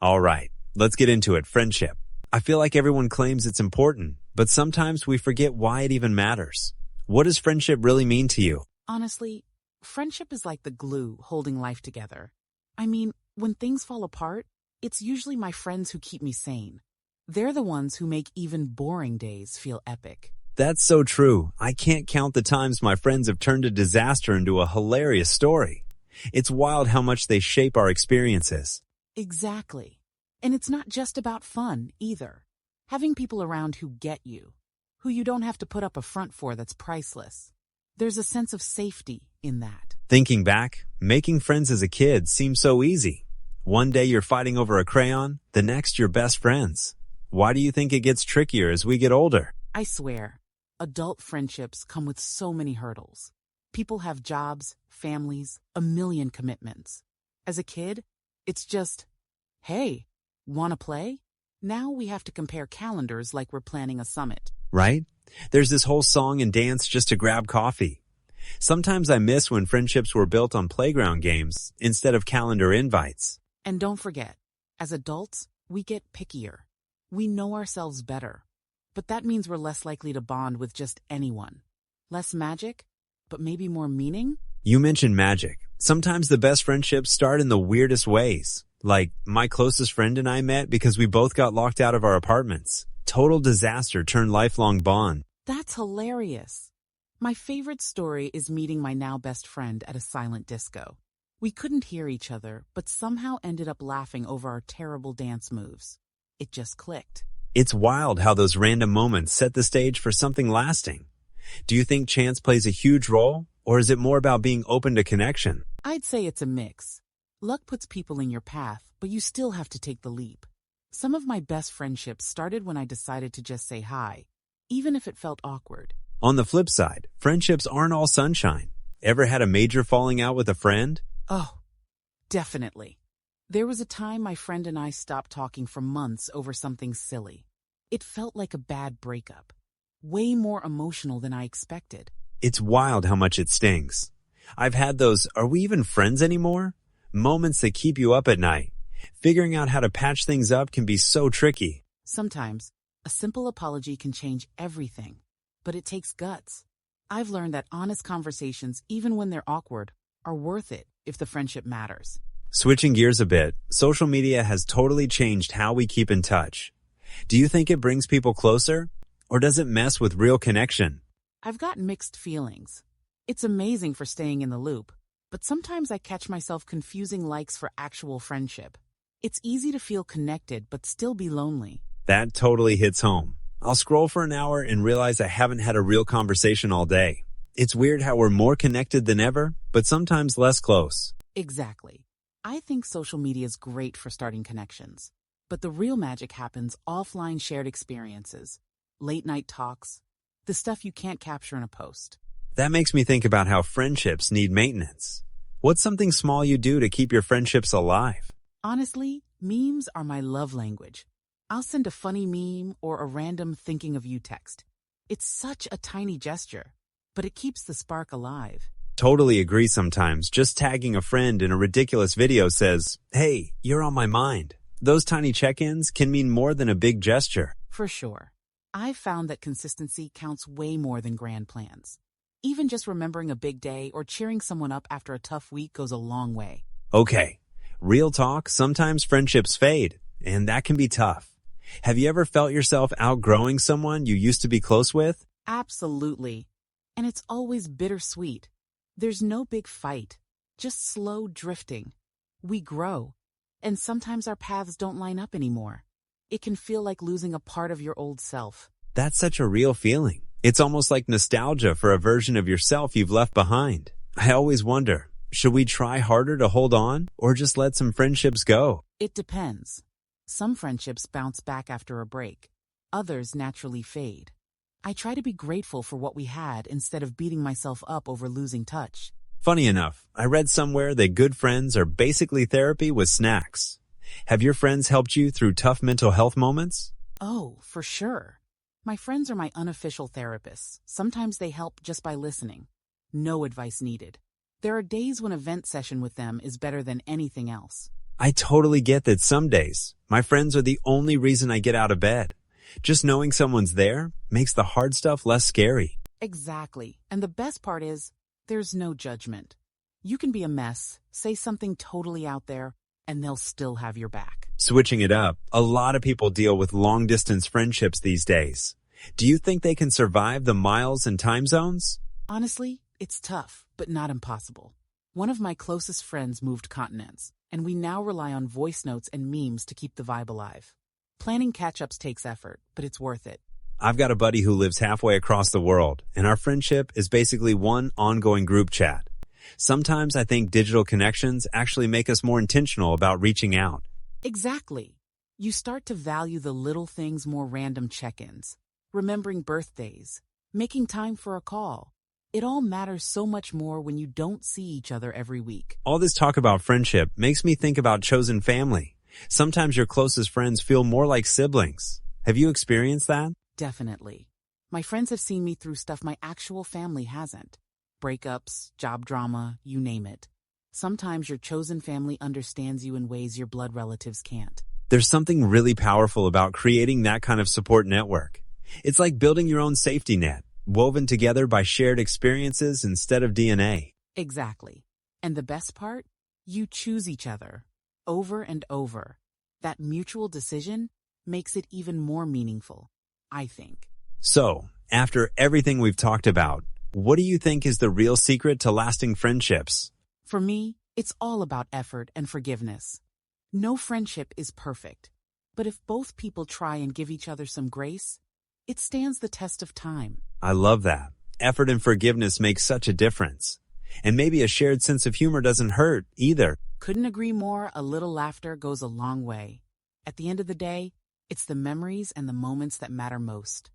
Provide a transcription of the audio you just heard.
All right, let's get into it. Friendship. I feel like everyone claims it's important, but sometimes we forget why it even matters. What does friendship really mean to you? Honestly, friendship is like the glue holding life together. I mean, when things fall apart, it's usually my friends who keep me sane. They're the ones who make even boring days feel epic. That's so true. I can't count the times my friends have turned a disaster into a hilarious story. It's wild how much they shape our experiences. Exactly. And it's not just about fun, either. Having people around who get you, who you don't have to put up a front for, that's priceless. There's a sense of safety in that. Thinking back, making friends as a kid seemed so easy. One day you're fighting over a crayon, the next you're best friends. Why do you think it gets trickier as we get older? I swear, adult friendships come with so many hurdles. People have jobs, families, a million commitments. As a kid, it's just, hey, wanna play? Now we have to compare calendars like we're planning a summit. Right? There's this whole song and dance just to grab coffee. Sometimes I miss when friendships were built on playground games instead of calendar invites. And don't forget, as adults, we get pickier. We know ourselves better. But that means we're less likely to bond with just anyone. Less magic, but maybe more meaning? You mentioned magic. Sometimes the best friendships start in the weirdest ways. Like, my closest friend and I met because we both got locked out of our apartments. Total disaster turned lifelong bond. That's hilarious. My favorite story is meeting my now best friend at a silent disco. We couldn't hear each other, but somehow ended up laughing over our terrible dance moves. It just clicked. It's wild how those random moments set the stage for something lasting. Do you think chance plays a huge role, or is it more about being open to connection? I'd say it's a mix. Luck puts people in your path, but you still have to take the leap. Some of my best friendships started when I decided to just say hi, even if it felt awkward. On the flip side, friendships aren't all sunshine. Ever had a major falling out with a friend? Oh, definitely. There was a time my friend and I stopped talking for months over something silly. It felt like a bad breakup. Way more emotional than I expected. It's wild how much it stings. I've had those, are we even friends anymore? Moments that keep you up at night. Figuring out how to patch things up can be so tricky. Sometimes, a simple apology can change everything. But it takes guts. I've learned that honest conversations, even when they're awkward, are worth it if the friendship matters. Switching gears a bit, social media has totally changed how we keep in touch. Do you think it brings people closer, or does it mess with real connection? I've got mixed feelings. It's amazing for staying in the loop, but sometimes I catch myself confusing likes for actual friendship. It's easy to feel connected but still be lonely. That totally hits home. I'll scroll for an hour and realize I haven't had a real conversation all day. It's weird how we're more connected than ever, but sometimes less close. Exactly. I think social media is great for starting connections, but the real magic happens offline, shared experiences, late night talks, the stuff you can't capture in a post. That makes me think about how friendships need maintenance. What's something small you do to keep your friendships alive? Honestly, memes are my love language. I'll send a funny meme or a random thinking of you text. It's such a tiny gesture, but it keeps the spark alive. Totally agree sometimes. Just tagging a friend in a ridiculous video says, "Hey, you're on my mind." Those tiny check-ins can mean more than a big gesture. For sure. I've found that consistency counts way more than grand plans. Even just remembering a big day or cheering someone up after a tough week goes a long way. Okay, real talk, sometimes friendships fade, and that can be tough. Have you ever felt yourself outgrowing someone you used to be close with? Absolutely. And it's always bittersweet. There's no big fight, just slow drifting. We grow, and sometimes our paths don't line up anymore. It can feel like losing a part of your old self. That's such a real feeling. It's almost like nostalgia for a version of yourself you've left behind. I always wonder, should we try harder to hold on or just let some friendships go? It depends. Some friendships bounce back after a break. Others naturally fade. I try to be grateful for what we had instead of beating myself up over losing touch. Funny enough, I read somewhere that good friends are basically therapy with snacks. Have your friends helped you through tough mental health moments? Oh, for sure. My friends are my unofficial therapists. Sometimes they help just by listening. No advice needed. There are days when a vent session with them is better than anything else. I totally get that some days my friends are the only reason I get out of bed. Just knowing someone's there makes the hard stuff less scary. Exactly. And the best part is, there's no judgment. You can be a mess, say something totally out there, and they'll still have your back. Switching it up, a lot of people deal with long-distance friendships these days. Do you think they can survive the miles and time zones? Honestly, it's tough, but not impossible. One of my closest friends moved continents, and we now rely on voice notes and memes to keep the vibe alive. Planning catch-ups takes effort, but it's worth it. I've got a buddy who lives halfway across the world, and our friendship is basically one ongoing group chat. Sometimes I think digital connections actually make us more intentional about reaching out. Exactly. You start to value the little things more, random check-ins, remembering birthdays, making time for a call. It all matters so much more when you don't see each other every week. All this talk about friendship makes me think about chosen family. Sometimes your closest friends feel more like siblings. Have you experienced that? Definitely. My friends have seen me through stuff my actual family hasn't. Breakups, job drama, you name it. Sometimes your chosen family understands you in ways your blood relatives can't. There's something really powerful about creating that kind of support network. It's like building your own safety net, woven together by shared experiences instead of DNA. Exactly. And the best part? You choose each other, over and over. That mutual decision makes it even more meaningful, I think. So, after everything we've talked about, what do you think is the real secret to lasting friendships? For me, it's all about effort and forgiveness. No friendship is perfect, but if both people try and give each other some grace, it stands the test of time. I love that. Effort and forgiveness make such a difference. And maybe a shared sense of humor doesn't hurt either. Couldn't agree more. A little laughter goes a long way. At the end of the day, it's the memories and the moments that matter most.